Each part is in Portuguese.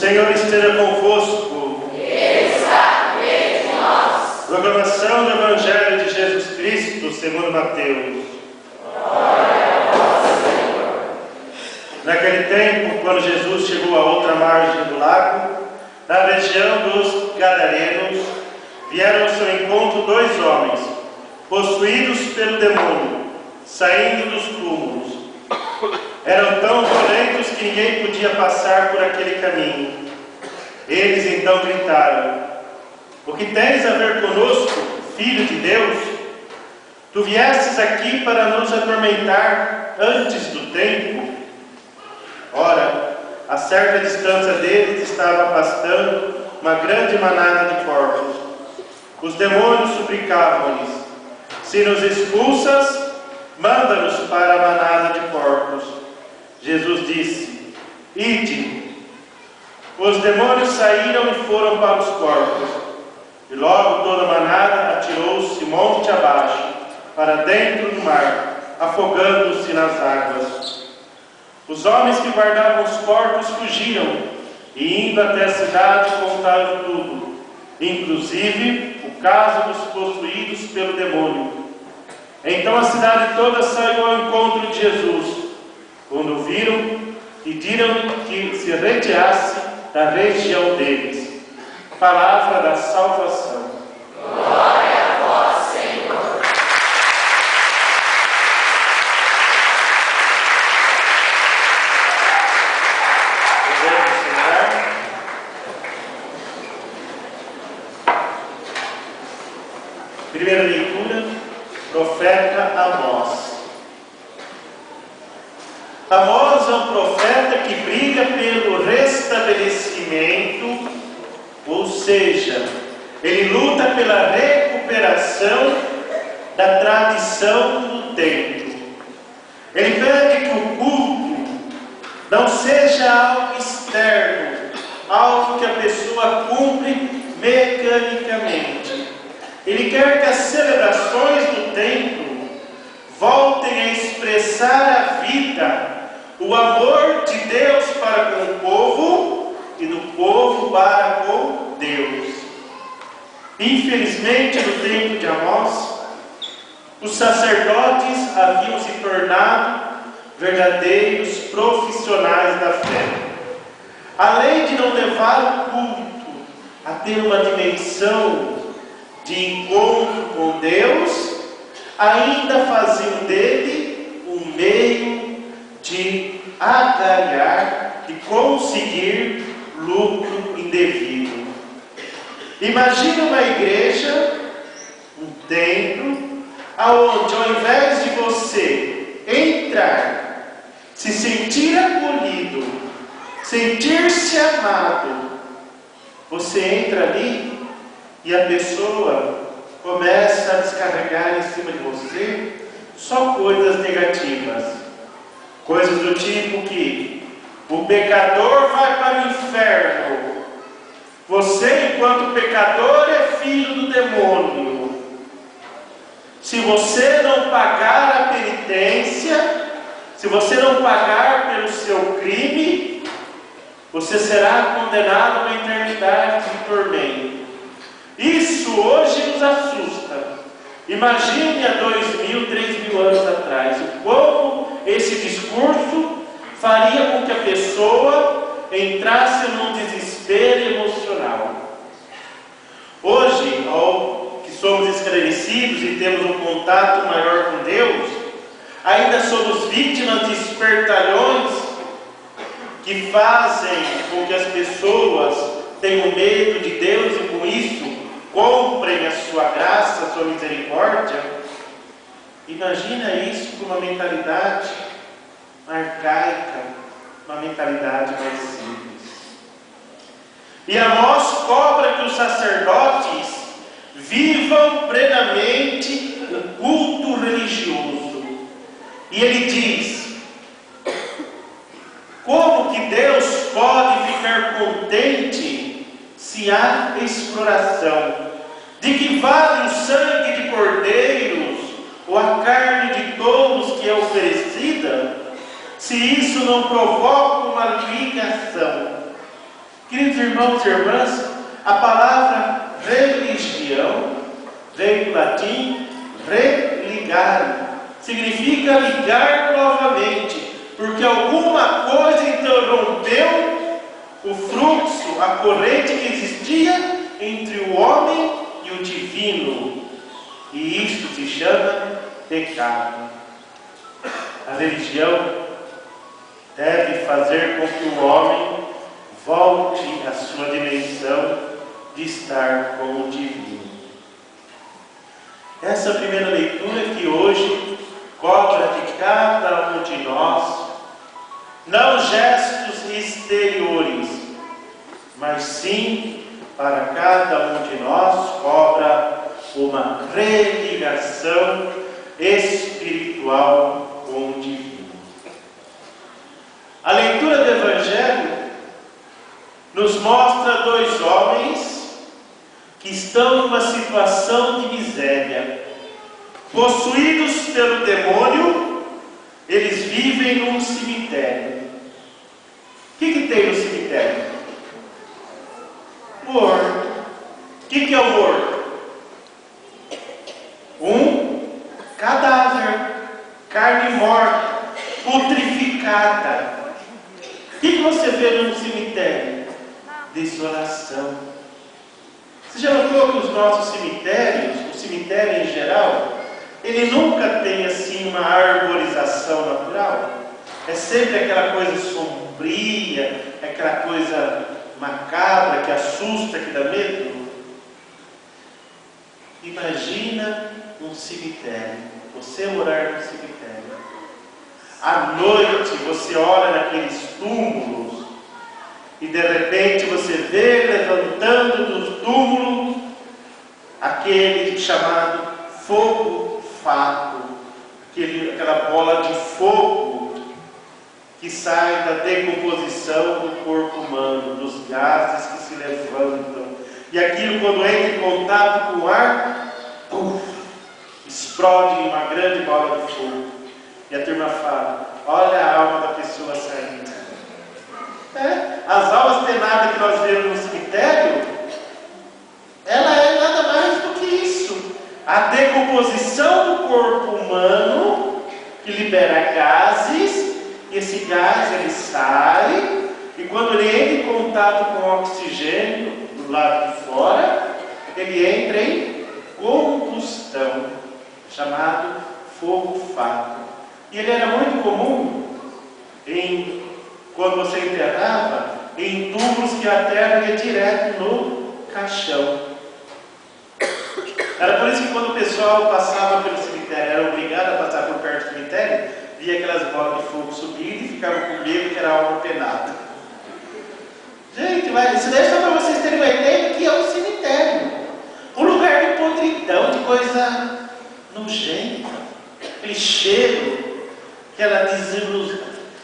Senhor esteja convosco. Ele está no meio de nós. Proclamação do Evangelho de Jesus Cristo segundo Mateus. Glória a vós, Senhor. Naquele tempo, quando Jesus chegou à outra margem do lago, na região dos Gadarenos, vieram ao seu encontro dois homens, possuídos pelo demônio, saindo dos túmulos. Eram tão violentos que ninguém podia passar por aquele caminho. Eles então gritaram: "O que tens a ver conosco, Filho de Deus? Tu viestes aqui para nos atormentar antes do tempo?" Ora, a certa distância deles estava pastando uma grande manada de porcos. Os demônios suplicavam-lhes: "Se nos expulsas, manda-nos para a manada de porcos." Jesus disse: "Ide." Os demônios saíram e foram para os porcos. E logo toda a manada atirou-se monte abaixo, para dentro do mar, afogando-se nas águas. Os homens que guardavam os porcos fugiram, e indo até a cidade contaram tudo, inclusive o caso dos possuídos pelo demônio. Então a cidade toda saiu ao encontro de Jesus. Quando o viram, pediram-lhe que se retirasse da região deles. Palavra da salvação. Glória a vós, Senhor. Podemos sentar? Primeira leitura, profeta Amós. Amós é um profeta que briga pelo restabelecimento, ou seja, ele luta pela recuperação da tradição do templo. Ele pede que o culto não seja algo externo, algo que a pessoa cumpre mecanicamente. Ele quer que as celebrações do templo voltem a expressar a vida, o amor de Deus para com o povo e do povo para com Deus. Infelizmente, no tempo de Amós, os sacerdotes haviam se tornado verdadeiros profissionais da fé. Além de não levar o culto a ter uma dimensão de encontro com Deus, ainda faziam dele um meio de agalhar, de conseguir lucro indevido. Imagine uma igreja, um templo, aonde ao invés de você entrar, se sentir acolhido, sentir-se amado, você entra ali e a pessoa começa a descarregar em cima de você só coisas negativas. Coisas do tipo que o pecador vai para o inferno. Você, enquanto pecador, é filho do demônio. Se você não pagar a penitência, se você não pagar pelo seu crime, você será condenado a uma eternidade de tormento. Isso hoje nos assusta. Imagine há 2.000, 3.000 anos atrás, como esse discurso faria com que a pessoa entrasse num desespero emocional. Hoje, ao que somos esclarecidos e temos um contato maior com Deus, ainda somos vítimas de espertalhões que fazem com que as pessoas tenham medo de Deus e com isso comprem a sua graça, a sua misericórdia. Imagina isso com uma mentalidade arcaica, uma mentalidade mais simples. E Amós cobra que os sacerdotes vivam plenamente o culto religioso. E ele diz: como que Deus pode ficar contente se há exploração? De que vale o sangue de cordeiros ou a carne de touros que é oferecida, se isso não provoca uma ligação? Queridos irmãos e irmãs, a palavra religião vem do latim religare. Significa ligar novamente, porque alguma coisa interrompeu o fluxo, a corrente que existia entre o homem e o divino. E isto se chama pecado. A religião deve fazer com que o homem volte à sua dimensão de estar com o divino. Essa primeira leitura que hoje cobra de cada um de nós, não gestos exteriores, mas sim para cada um de nós cobra uma religação espiritual com o divino. A leitura do Evangelho nos mostra dois homens que estão em uma situação de miséria. Possuídos pelo demônio, eles vivem num cemitério. O que tem no cemitério? Morto. O que é o morto? Um cadáver, carne morta, putrificada. O que você vê num cemitério? Desolação. Você já notou que os nossos cemitérios, o cemitério em geral, ele nunca tem assim uma arborização natural? É sempre aquela coisa sombria, aquela coisa macabra que assusta, que dá medo. Imagina um cemitério, você morar num cemitério. À noite você olha naqueles túmulos e de repente você vê levantando dos túmulos aquele chamado fogo fato, aquela bola de fogo que sai da decomposição do corpo humano, dos gases que se levantam. E aquilo, quando entra em contato com o ar, explode em uma grande bola de fogo. E a turma fala: olha a alma da pessoa saindo. As almas penadas que nós vemos no cemitério, ela é nada mais do que isso. A decomposição do corpo humano, que libera gases, e esse gás ele sai, e quando ele entra em contato com o oxigênio do lado de fora, ele entra em combustão, chamado fogo fato. E ele era muito comum quando você enterrava em túmulos que a terra ia direto no caixão. Era por isso que quando o pessoal passava pelo cemitério, era obrigado a passar por perto do cemitério, via aquelas bolas de fogo subindo e ficava com medo que era alma penada. Gente, isso daí é só para vocês terem uma ideia do que é um cemitério. Um lugar de podridão, de coisa nojenta, aquele cheiro,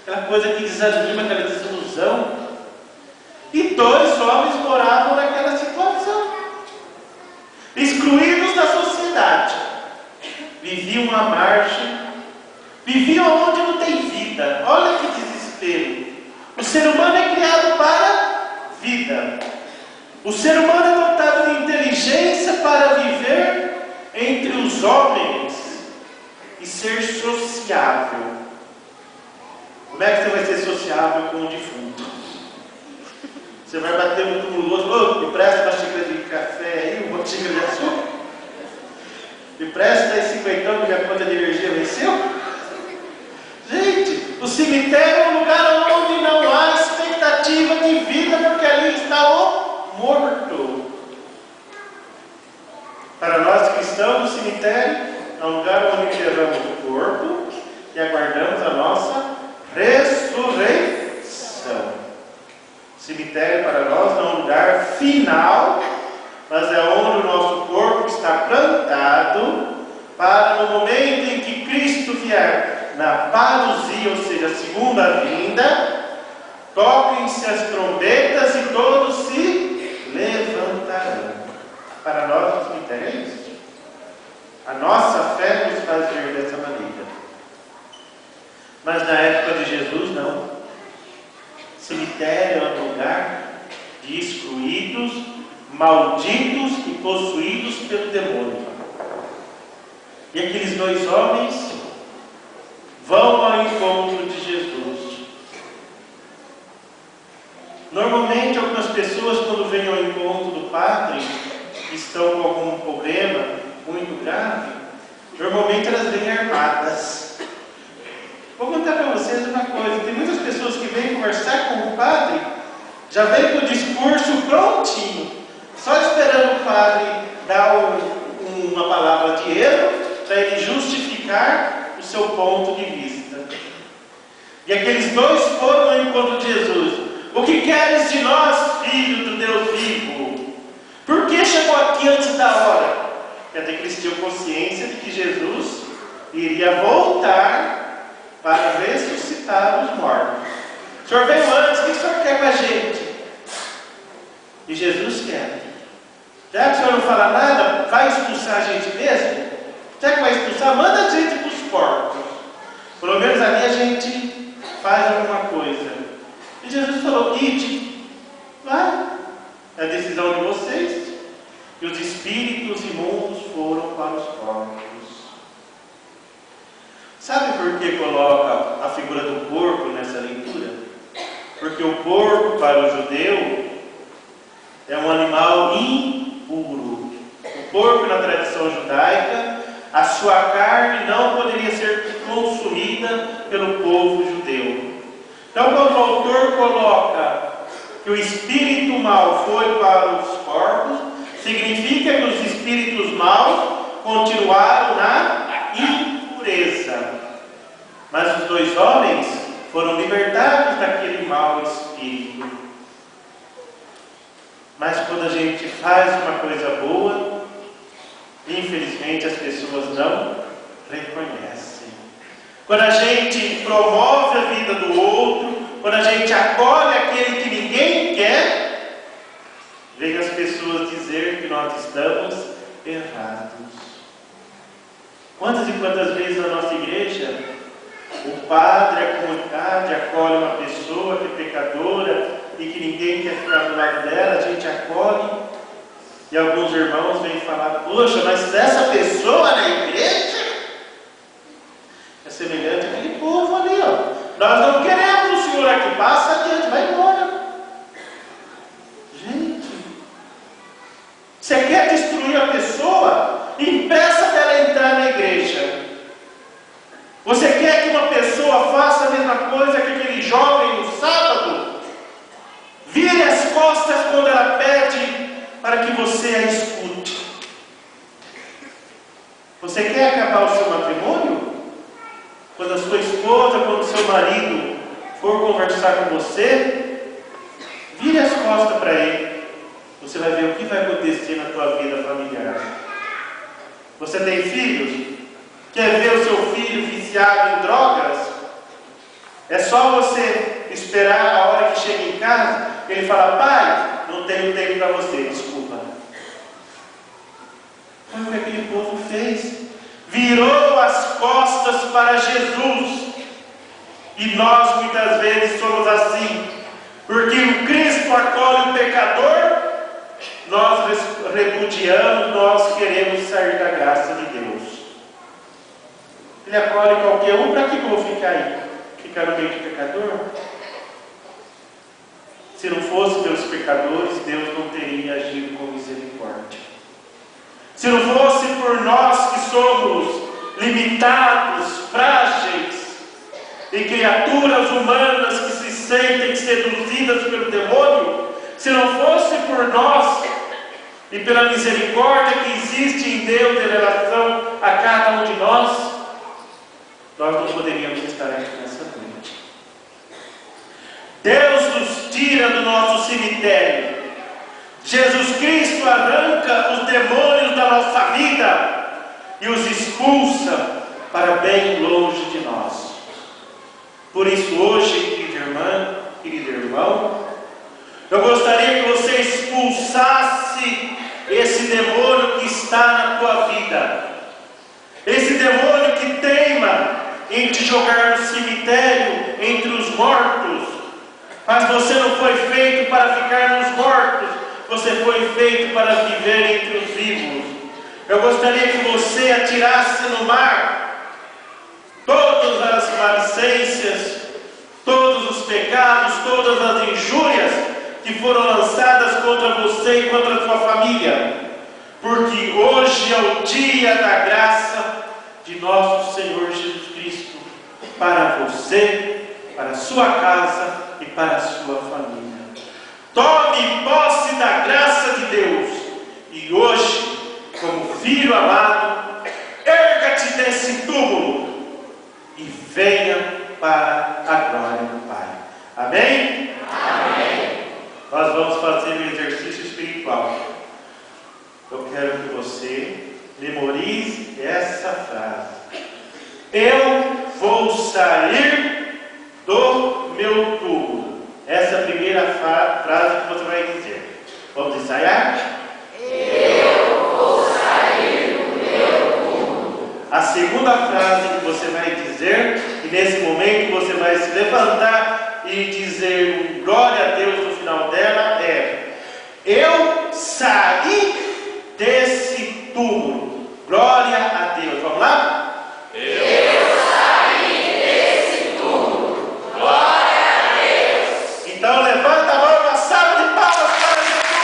aquela coisa que desanima, aquela desilusão. E dois homens moravam naquela situação, excluídos da sociedade, viviam à margem, viviam onde não tem vida. Olha que desespero. O ser humano é criado para vida. O ser humano é dotado de inteligência para viver entre os homens e ser sociável. Como é que você vai ser sociável com o defunto? Você vai bater no túmulo do outro: me presta uma xícara de café aí, uma xícara de açúcar? Me presta esse 50 que minha conta de energia venceu? Gente, o cemitério é um lugar onde não há expectativa de vida, porque ali está o morto. Para nós cristãos, o cemitério é um lugar onde enterramos o corpo e aguardamos a nossa ressurreição. O cemitério para nós não é um lugar final, mas é onde o nosso corpo está plantado para, no momento em que Cristo vier na parousia, ou seja, a segunda vinda, toquem-se as trombetas e todos se levantarão. Para nós o cemitério é isso. A nossa fé nos faz ver dessa maneira. Mas na época de Jesus não. Cemitério é um lugar malditos e possuídos pelo demônio. E aqueles dois homens vão ao encontro de Jesus. Normalmente, algumas pessoas, quando vêm ao encontro do padre, que estão com algum problema muito grave, normalmente elas vêm armadas. Vou contar para vocês uma coisa: tem muitas pessoas que vêm conversar com o padre, já vem com o discurso prontinho, só esperando o padre dar uma palavra de erro para ele justificar o seu ponto de vista. E aqueles dois foram ao encontro de Jesus. O que queres de nós, filho do Deus vivo? Por que chegou aqui antes da hora? Até que eles tinham consciência de que Jesus iria voltar para ressuscitar os mortos. O Senhor veio antes, o que o Senhor quer com a gente? E Jesus quer. Já que o Senhor não fala nada, vai expulsar a gente mesmo? Já que vai expulsar, manda a gente para os porcos. Pelo menos ali a gente faz alguma coisa. E Jesus falou: ide, vai. É a decisão de vocês. E os espíritos imundos foram para os porcos. Sabe por que coloca a figura do porco nessa leitura? Porque o porco, para o judeu, é um animal impuro. O porco, na tradição judaica, a sua carne não poderia ser consumida pelo povo judeu. Então, quando o autor coloca que o espírito mau foi para os porcos, significa que os espíritos maus continuaram na impureza. Mas os dois homens foram libertados daquele mau espírito. Mas quando a gente faz uma coisa boa, infelizmente as pessoas não reconhecem. Quando a gente promove a vida do outro, quando a gente acolhe aquele que ninguém quer, vem as pessoas dizer que nós estamos errados. Quantas e quantas vezes na nossa igreja o padre, a comunidade acolhe uma pessoa que é pecadora e que ninguém quer ficar do lado dela, a gente acolhe, e alguns irmãos vêm falar: poxa, mas essa pessoa na igreja é semelhante àquele povo ali, ó. Nós não queremos o senhor aqui, passa adiante, vai embora. Gente, você quer destruir a pessoa? Impeça dela entrar na igreja. Você quer que uma pessoa faça a mesma coisa que aquele jovem no sábado? Vire as costas quando ela pede para que você a escute. Você quer acabar o seu matrimônio? Quando a sua esposa, quando o seu marido for conversar com você, vire as costas para ele. Você vai ver o que vai acontecer na tua vida familiar. Você tem filhos? Quer ver o seu filho viciado em drogas? É só você esperar a hora que chega em casa, ele fala: pai, não tenho tempo para você, desculpa. Foi o que aquele povo fez. Virou as costas para Jesus. E nós muitas vezes somos assim. Porque o Cristo acolhe o pecador, nós repudiamos, nós queremos sair da graça de Deus. Ele acolhe qualquer um, para que eu vou ficar aí? Ficar no meio de pecador? Se não fosse pelos pecadores, Deus não teria agido com misericórdia. Se não fosse por nós que somos limitados, frágeis e criaturas humanas que se sentem seduzidas pelo demônio, se não fosse por nós e pela misericórdia que existe em Deus em relação a cada um de nós não poderíamos estar aqui nessa noite. Deus nos tira do nosso cemitério. Jesus Cristo arranca os demônios da nossa vida e os expulsa para bem longe de nós. Por isso hoje, querida irmã, querido irmão, eu gostaria que você expulsasse esse demônio que está na tua vida. Esse demônio que teima em te jogar no cemitério entre os mortos. Mas você não foi feito para ficar nos mortos, você foi feito para viver entre os vivos. Eu gostaria que você atirasse no mar todas as malicências, todos os pecados, todas as injúrias que foram lançadas contra você e contra a sua família, porque hoje é o dia da graça de nosso Senhor Jesus Cristo para você, para a sua casa e para a sua família. Tome posse da graça de Deus e hoje, como filho amado, erga-te desse túmulo e venha para a glória do Pai. Amém? Amém. Nós vamos fazer um exercício espiritual. Eu quero que você memorize essa frase. Eu vou sair do meu túmulo. Essa é a primeira frase que você vai dizer. Vamos ensaiar? Eu vou sair do meu túmulo. A segunda frase que você vai dizer, e nesse momento você vai se levantar e dizer um glória a Deus no final dela, é: eu saí desse túmulo. Glória a Deus. Vamos lá? Eu saí desse túmulo. Glória a Deus. Então levanta a mão, uma salva de palmas para Jesus.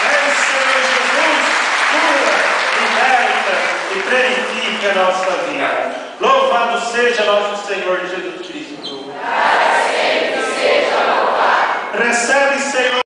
Vem, Senhor Jesus, cura, liberta e purifica a nossa vida. Louvado seja nosso Senhor Jesus Cristo. Para sempre seja louvado. Recebe